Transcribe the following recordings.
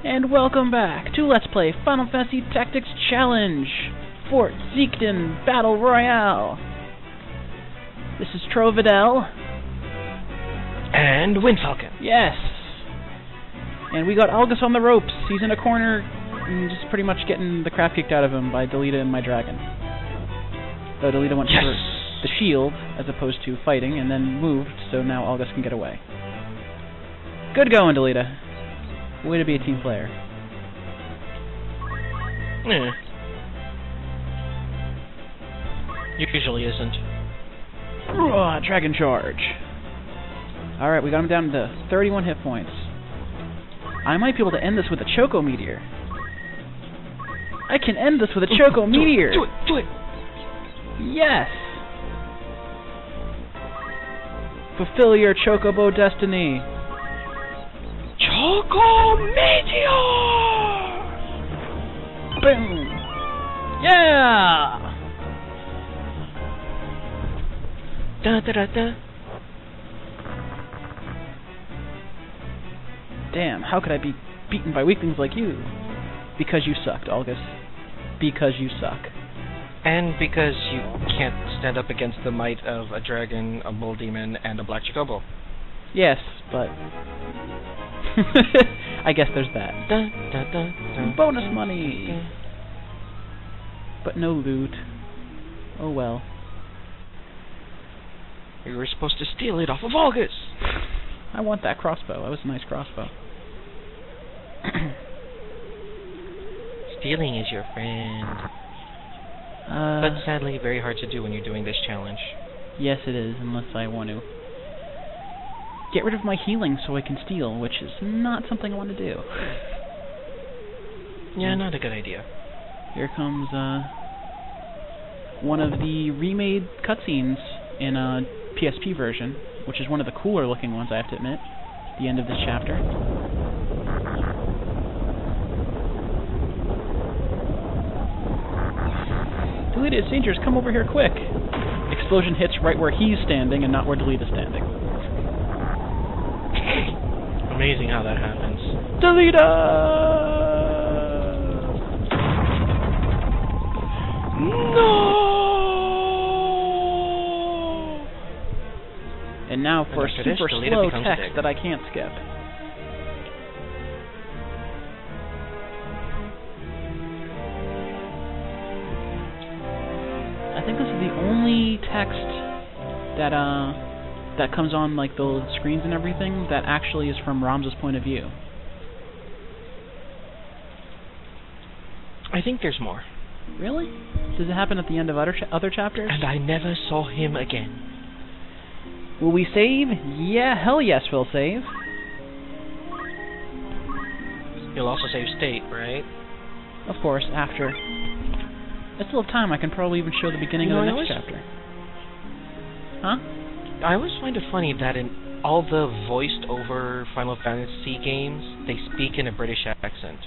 And welcome back to Let's Play Final Fantasy Tactics Challenge Fort Zeekden Battle Royale. This is Trovidel. And Windfalcon. Yes. And we got Algus on the ropes. He's in a corner and just pretty much getting the crap kicked out of him by Delita and my dragon. Though Delita went for the shield as opposed to fighting and then moved, so now Algus can get away. Good going, Delita. Way to be a team player. Usually isn't. Dragon charge. Alright, we got him down to 31 hit points. I might be able to end this with a Choco Meteor. I can end this with a Choco Meteor! Do it! Yes! Fulfill your Chocobo destiny! Choco Meteor! Boom! Yeah! Da da da da. Damn, how could I be beaten by weaklings like you? Because you sucked, Algus. Because you suck. And because you can't stand up against the might of a dragon, a bull demon, and a black chocobo. Yes, but... I guess there's that. Da, da, da, da. Bonus money! But no loot. Oh well. We were supposed to steal it off of Algus! I want that crossbow. That was a nice crossbow. Stealing is your friend. But sadly, very hard to do when you're doing this challenge. Yes, it is, unless I want to get rid of my healing so I can steal, which is not something I want to do. Yeah, not a good idea. Here comes one of the remade cutscenes in a PSP version, which is one of the cooler looking ones, I have to admit, at the end of this chapter. Delita, it's dangerous, come over here quick! Explosion hits right where he's standing and not where Delita's standing. Amazing how that happens. Delita! No! And now for a super slow text that I can't skip. I think this is the only text that comes on like the screens and everything that actually is from Ramza's point of view. I think there's more. Really? Does it happen at the end of other chapters? And I never saw him again. Will we save? Yeah, hell yes we'll save. You'll also save state, right? Of course, after. I still have time, I can probably even show the beginning of the next chapter. Huh? I always find it funny that in all the voiced-over Final Fantasy games, they speak in a British accent.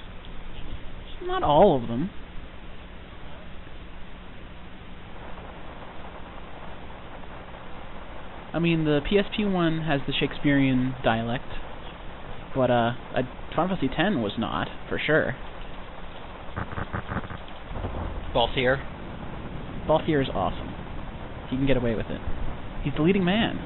Not all of them. I mean, the PSP one has the Shakespearean dialect, but Final Fantasy X was not, for sure. Balthier. Balthier is awesome. He can get away with it. He's the leading man.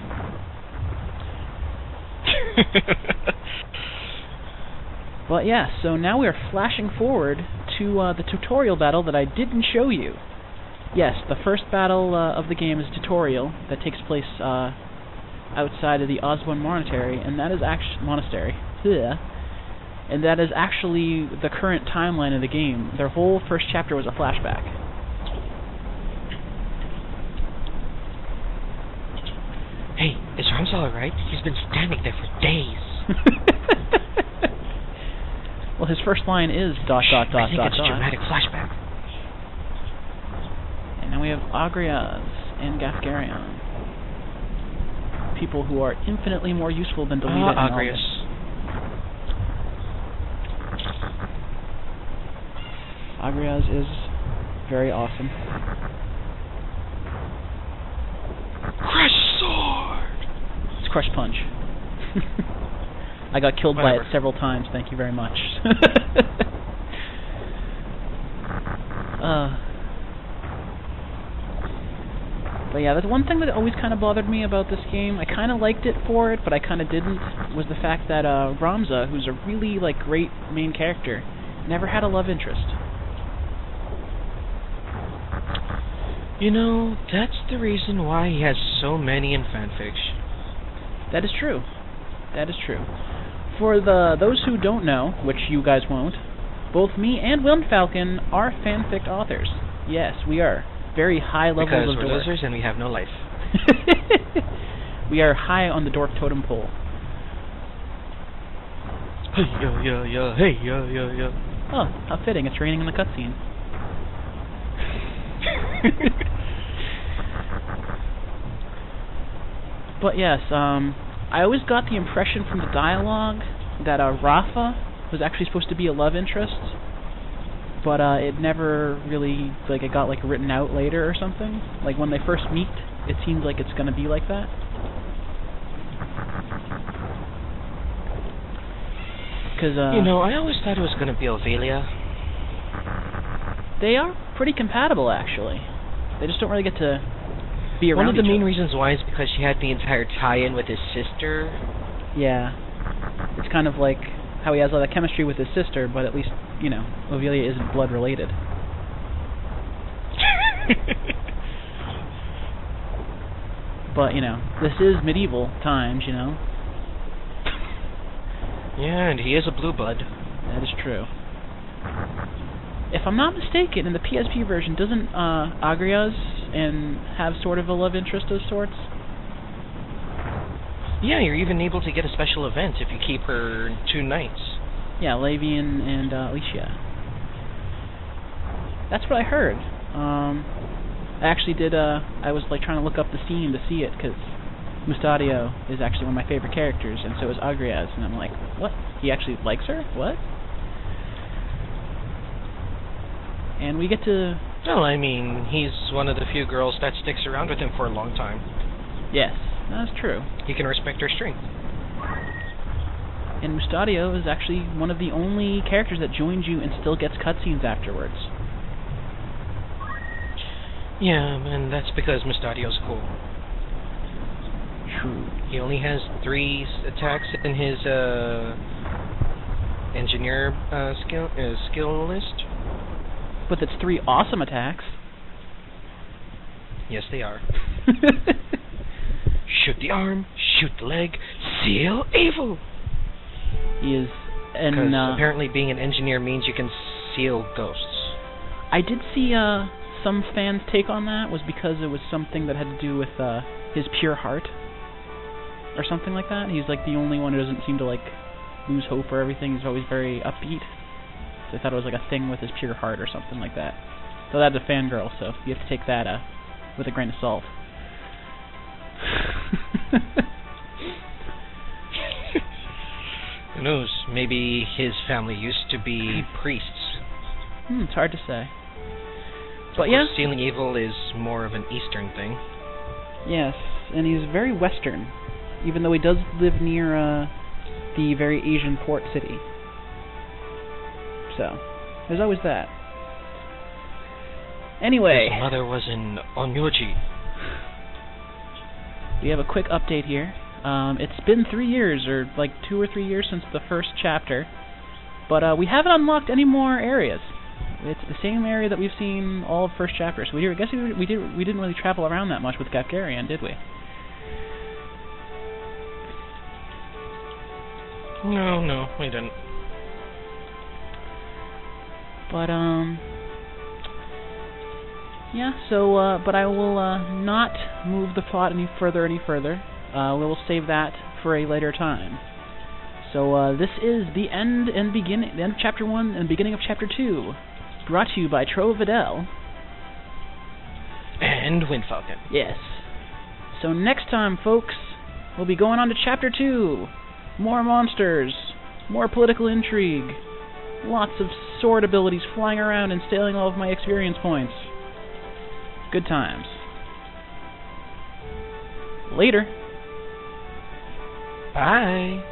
But yeah, so now we are flashing forward to the tutorial battle that I didn't show you. Yes, the first battle of the game is tutorial that takes place outside of the Osborne Monastery, and that is monastery. Ugh. And that is actually the current timeline of the game. Their whole first chapter was a flashback. Hey, is Ramza alright? He's been standing there for days. Well, his first line is ... I think it's a dramatic flashback. And now we have Agrias and Gafgarion. People who are infinitely more useful than Delita and Agrias. Agrias is very awesome. Crush sword! It's Crush Punch. I got killed by it Whatever. several times, thank you very much. But yeah, that's one thing that always kind of bothered me about this game. I kind of liked it for it, but I kind of didn't, was the fact that Ramza, who's a really great main character, never had a love interest. You know, that's the reason why he has so many in fanfiction. That is true. That is true. For those who don't know, which you guys won't, both me and Windfalcon are fanfic authors. Yes, we are. Very high levels Because of we're dork. losers and we have no life. We are high on the dork totem pole. Hey, yo, hey, yo. Oh, how fitting. It's raining in the cutscene. But yes, I always got the impression from the dialogue that Rafa was actually supposed to be a love interest, but it never really, it got written out later or something. When they first meet, it seems like it's gonna be like that. Cause, you know, I always thought it was gonna be Ophelia. They are pretty compatible, actually. They just don't really get to be around One of the each main other. reasons why is because she had the entire tie-in with his sister. Yeah. It's kind of like how he has all that chemistry with his sister, but at least, Ophelia isn't blood related. But, this is medieval times, Yeah, and he is a blue blood. That is true. If I'm not mistaken, in the PSP version, doesn't Agrias have sort of a love interest of sorts? Yeah, you're even able to get a special event if you keep her 2 nights. Yeah, Lavian and Alicia. That's what I heard. I actually did, I was trying to look up the scene to see it, because Mustadio is actually one of my favorite characters, and so is Agrias, and I'm like, what? He actually likes her? What? And we get to... Well, I mean, he's one of the few girls that sticks around with him for a long time. Yes, that's true. He can respect her strength. And Mustadio is actually one of the only characters that joins you and still gets cutscenes afterwards. Yeah, and that's because Mustadio's cool. True. He only has 3 attacks in his engineer skill list. But it's 3 awesome attacks. Yes, they are. Shoot the arm, shoot the leg, seal evil! He is... Because apparently being an engineer means you can seal ghosts. I did see some fans' take on that was because it was something that had to do with his pure heart. Or something like that. He's the only one who doesn't seem to lose hope for everything. He's always very upbeat. So I thought it was a thing with his pure heart or something like that. So that's a fangirl, so you have to take that with a grain of salt. Who knows? Maybe his family used to be priests. It's hard to say. But yeah, sealing evil is more of an Eastern thing. Yes, and he's very Western, even though he does live near the very Asian port city. So, there's always that. Anyway, his mother was in Onyoji. We have a quick update here. It's been 3 years, or 2 or 3 years since the first chapter, but we haven't unlocked any more areas. It's the same area that we've seen all of first chapter. So I guess we didn't really travel around that much with Gafgarian, did we? No, we didn't. But yeah. So but I will not move the plot any further. We will save that for a later time. So this is the end of chapter 1 and beginning of chapter 2. Brought to you by Trovidel. And Windfalcon. Yes. So next time, folks, we'll be going on to chapter 2. More monsters. More political intrigue. Lots of sword abilities flying around and stealing all of my experience points. Good times. Later. Bye.